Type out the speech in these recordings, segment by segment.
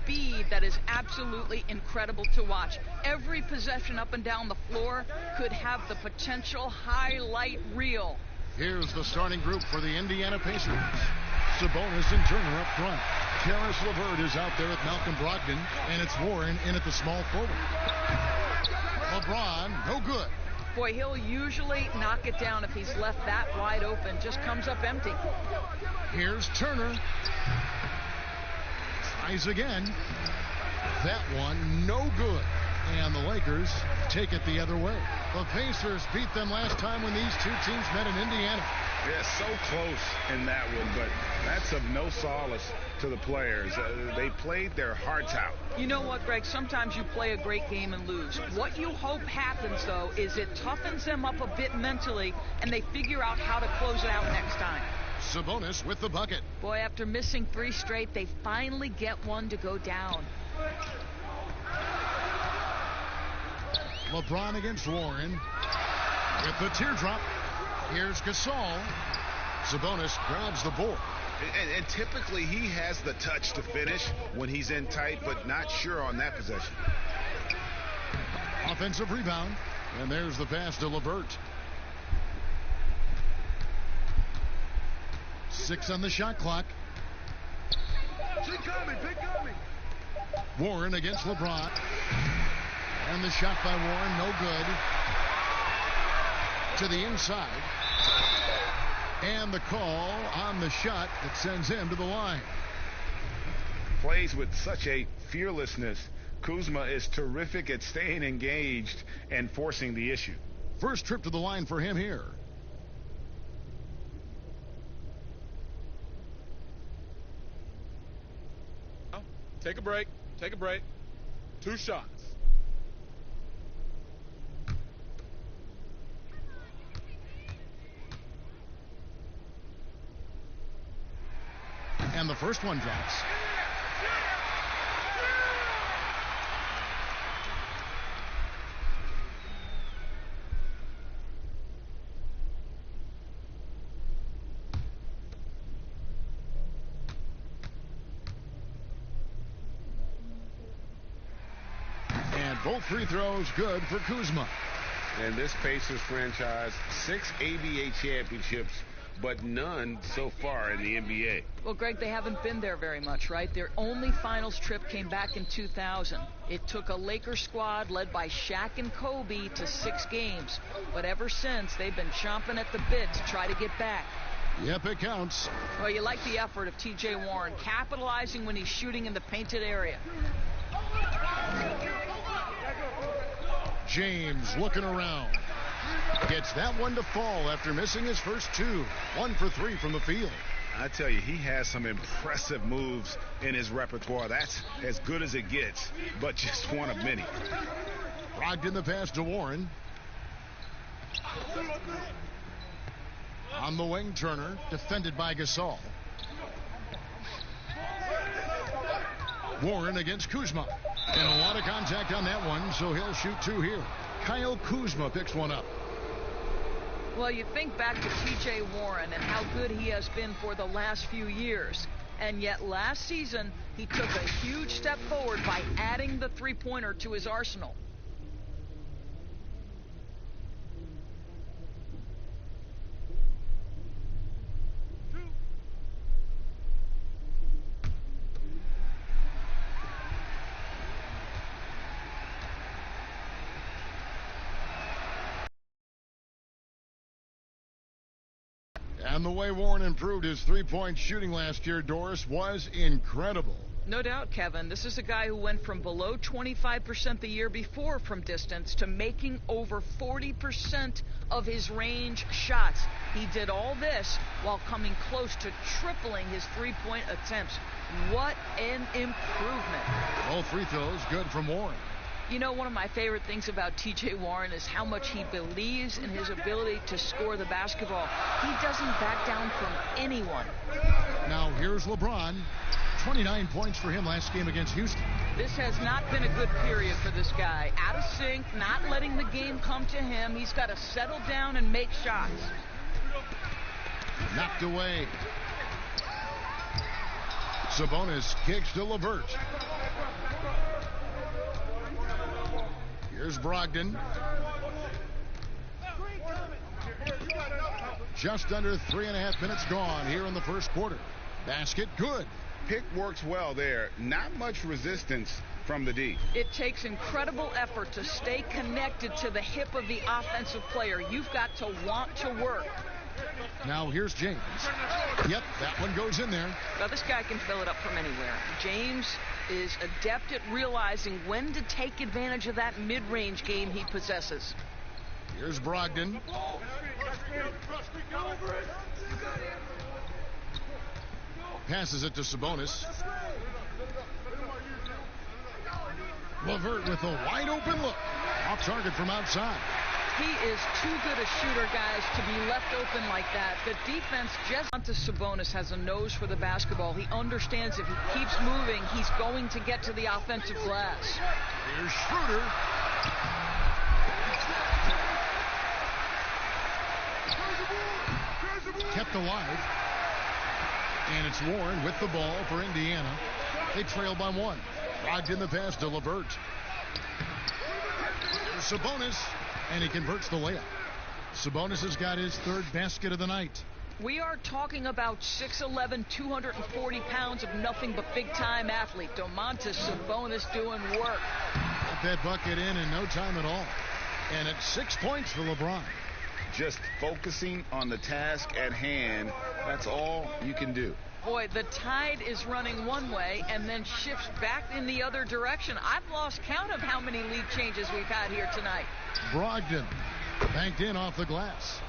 speed that is absolutely incredible to watch. Every possession up and down the floor could have the potential highlight reel. Here's the starting group for the Indiana Pacers. Sabonis and Turner up front. Karis LeVert is out there with Malcolm Brogdon, and it's Warren in at the small forward. LeBron, no good. Boy, he'll usually knock it down if he's left that wide open. Just comes up empty. Here's Turner. Tries again. That one, no good. And the Lakers take it the other way. The Pacers beat them last time when these two teams met in Indiana. Yeah, so close in that one, but that's of no solace to the players. They played their hearts out. You know what, Greg? Sometimes you play a great game and lose. What you hope happens, though, is it toughens them up a bit mentally, and they figure out how to close it out next time. Sabonis with the bucket. Boy, after missing 3 straight, they finally get one to go down. LeBron against Warren with the teardrop. Here's Gasol. Sabonis grabs the board. And typically he has the touch to finish when he's in tight, but not sure on that possession. Offensive rebound. And there's the pass to LeVert. 6 on the shot clock. Warren against LeBron. And the shot by Warren, no good. To the inside. And the call on the shot that sends him to the line. Plays with such a fearlessness. Kuzma is terrific at staying engaged and forcing the issue. First trip to the line for him here. Take a break. Take a break. 2 shots. And the first one drops. And both free throws good for Kuzma. And this Pacers franchise, 6 ABA championships, but none so far in the NBA. Well, Greg, they haven't been there very much, right? Their only finals trip came back in 2000. It took a Lakers squad led by Shaq and Kobe to 6 games. But ever since, they've been chomping at the bit to try to get back. Yep, it counts. Well, you like the effort of T.J. Warren, capitalizing when he's shooting in the painted area. James looking around. Gets that one to fall after missing his first 2. 1 for 3 from the field. I tell you, he has some impressive moves in his repertoire. That's as good as it gets, but just one of many. Brogdon the pass to Warren. On the wing, Turner, defended by Gasol. Warren against Kuzma. And a lot of contact on that one, so he'll shoot 2 here. Kyle Kuzma picks one up. Well, you think back to T.J. Warren and how good he has been for the last few years. And yet last season, he took a huge step forward by adding the three-pointer to his arsenal. And the way Warren improved his three-point shooting last year, Doris, was incredible. No doubt, Kevin. This is a guy who went from below 25% the year before from distance to making over 40% of his range shots. He did all this while coming close to tripling his three-point attempts. What an improvement. All free throws good from Warren. You know, one of my favorite things about T.J. Warren is how much he believes in his ability to score the basketball. He doesn't back down from anyone. Now here's LeBron. 29 points for him last game against Houston. This has not been a good period for this guy. Out of sync, not letting the game come to him. He's got to settle down and make shots. Knocked away. Sabonis kicks to LeVert. Here's Brogdon. Just under 3.5 minutes gone here in the first quarter. Basket good. Pick works well there. Not much resistance from the D. It takes incredible effort to stay connected to the hip of the offensive player. You've got to want to work. Now here's James. Yep, that one goes in there. Well, this guy can fill it up from anywhere. James is adept at realizing when to take advantage of that mid-range game he possesses. Here's Brogdon. Passes it to Sabonis. LeVert with a wide open look. Off target from outside. He is too good a shooter, guys, to be left open like that. The defense just onto Sabonis has a nose for the basketball. He understands if he keeps moving, he's going to get to the offensive glass. Here's Schroeder. Kept alive. And it's Warren with the ball for Indiana. They trail by 1. Brogdon the pass to LeVert. Sabonis, and he converts the layup. Sabonis has got his 3rd basket of the night. We are talking about 6'11", 240 pounds of nothing but big-time athlete. Domantas Sabonis doing work. Got that bucket in no time at all. And it's 6 points for LeBron. Just focusing on the task at hand, that's all you can do. Boy, the tide is running one way and then shifts back in the other direction. I've lost count of how many lead changes we've had here tonight. Brogdon banked in off the glass.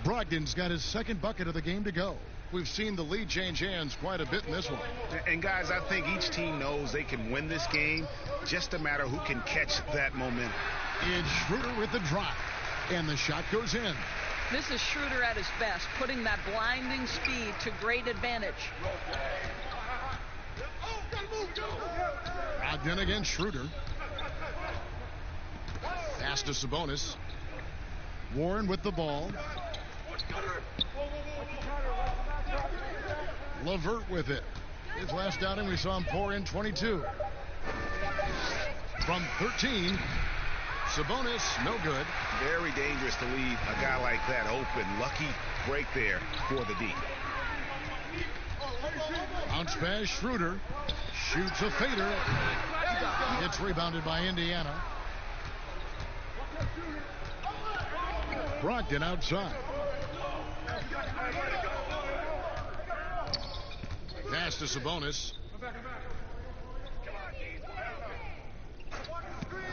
Brogdon's got his 2nd bucket of the game to go. We've seen the lead change hands quite a bit in this one. And guys, I think each team knows they can win this game. Just a matter who can catch that momentum. It's Schroeder with the drive. And the shot goes in. This is Schroeder at his best, putting that blinding speed to great advantage. Brogdon against Schroeder. Pass to Sabonis. Warren with the ball. LeVert with it. His last outing, we saw him pour in 22. From 13, Sabonis, no good. Very dangerous to leave a guy like that open. Lucky break there for the D. Bounce pass, Schroeder. Shoots a fader. Gets rebounded by Indiana. Brogdon outside. Pass to Sabonis.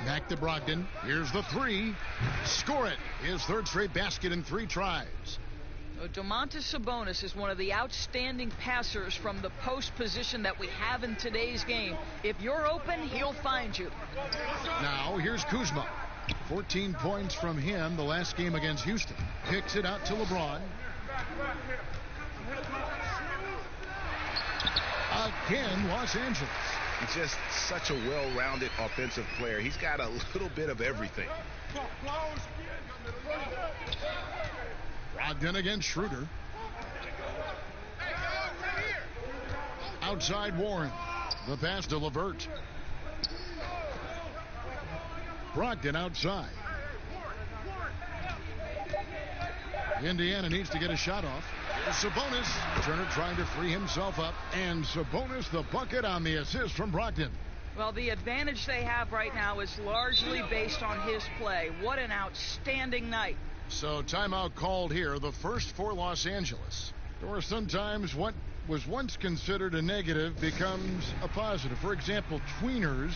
Back to Brogdon. Here's the 3. Score it. His 3rd straight basket in 3 tries. Domantas Sabonis is one of the outstanding passers from the post position that we have in today's game. If you're open, he'll find you. Now here's Kuzma. 14 points from him the last game against Houston. Kicks it out to LeBron. Again, Los Angeles. He's just such a well-rounded offensive player. He's got a little bit of everything. Brogdon against Schroeder. Outside Warren. The pass to LeVert. Brogdon outside. Indiana needs to get a shot off. Sabonis. Turner trying to free himself up. And Sabonis the bucket on the assist from Brogdon. Well, the advantage they have right now is largely based on his play. What an outstanding night. So timeout called here, the first for Los Angeles. Or sometimes what was once considered a negative becomes a positive. For example, tweeners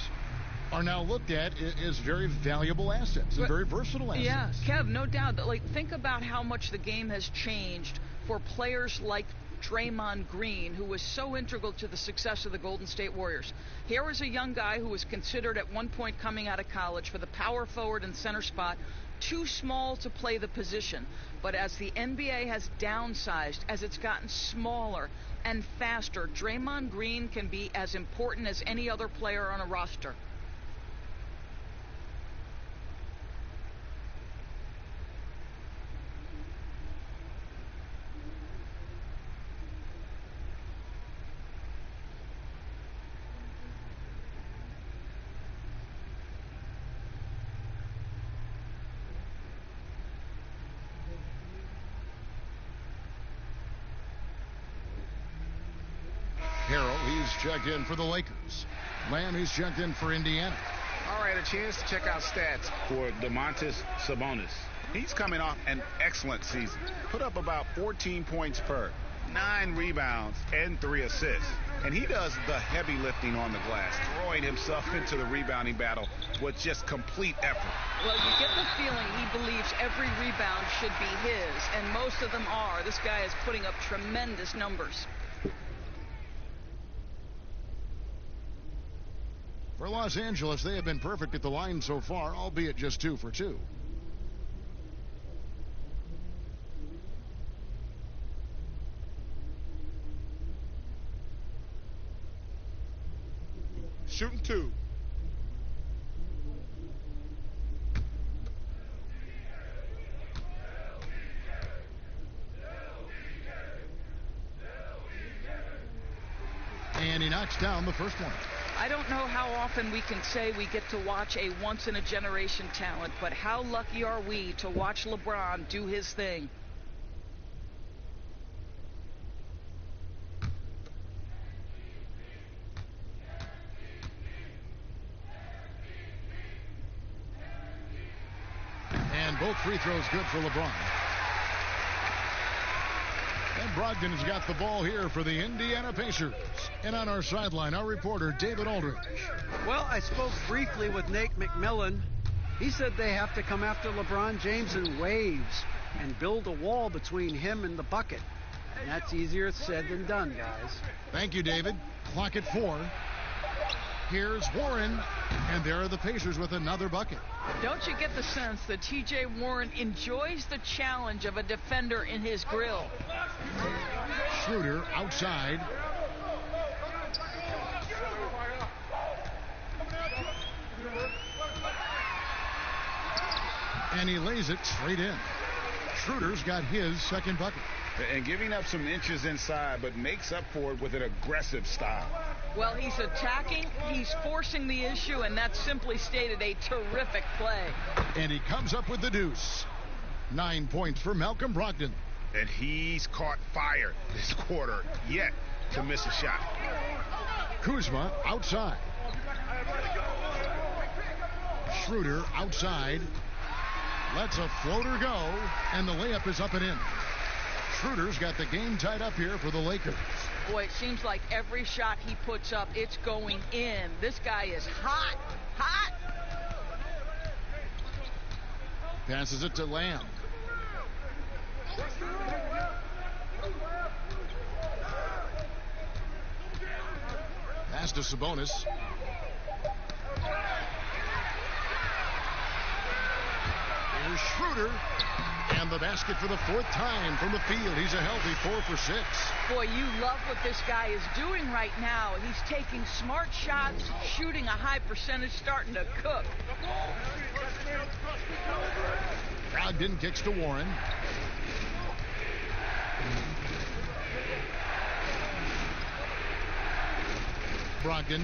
are now looked at as very valuable assets and very versatile assets. Yeah, Kev, no doubt. Like, think about how much the game has changed for players like Draymond Green, who was so integral to the success of the Golden State Warriors. Here was a young guy who was considered at one point coming out of college for the power forward and center spot, too small to play the position. But as the NBA has downsized, as it's gotten smaller and faster, Draymond Green can be as important as any other player on a roster. Harrell, he's checked in for the Lakers. Lamb, he's checked in for Indiana. All right, a chance to check out stats for Domantas Sabonis. He's coming off an excellent season. Put up about 14 points per, 9 rebounds, and 3 assists. And he does the heavy lifting on the glass, throwing himself into the rebounding battle with just complete effort. Well, you get the feeling he believes every rebound should be his, and most of them are. This guy is putting up tremendous numbers. For Los Angeles, they have been perfect at the line so far, albeit just 2 for 2. Shooting 2. And he knocks down the first one. I don't know how often we can say we get to watch a once-in-a-generation talent, but how lucky are we to watch LeBron do his thing? And both free throws good for LeBron. And Brogdon has got the ball here for the Indiana Pacers. And on our sideline, our reporter, David Aldridge. Well, I spoke briefly with Nate McMillan. He said they have to come after LeBron James in waves and build a wall between him and the bucket. And that's easier said than done, guys. Thank you, David. Clock at 4. Here's Warren. And there are the Pacers with another bucket. Don't you get the sense that T.J. Warren enjoys the challenge of a defender in his grill? Schroeder outside. And he lays it straight in. Schroeder's got his second bucket. And giving up some inches inside, but makes up for it with an aggressive style. Well, he's attacking, he's forcing the issue, and that's simply stated a terrific play. And he comes up with the deuce. 9 points for Malcolm Brogdon. And he's caught fire this quarter, yet to miss a shot. Kuzma outside. Schroeder outside. Lets a floater go, and the layup is up and in. Schroeder's got the game tied up here for the Lakers. Boy, it seems like every shot he puts up, it's going in. This guy is hot, hot. Passes it to Lamb. Pass to Sabonis. Here's Schroeder. And the basket for the 4th time from the field. He's a healthy 4 for 6. Boy, you love what this guy is doing right now. He's taking smart shots, shooting a high percentage, starting to cook. Brogdon kicks to Warren. Brogdon.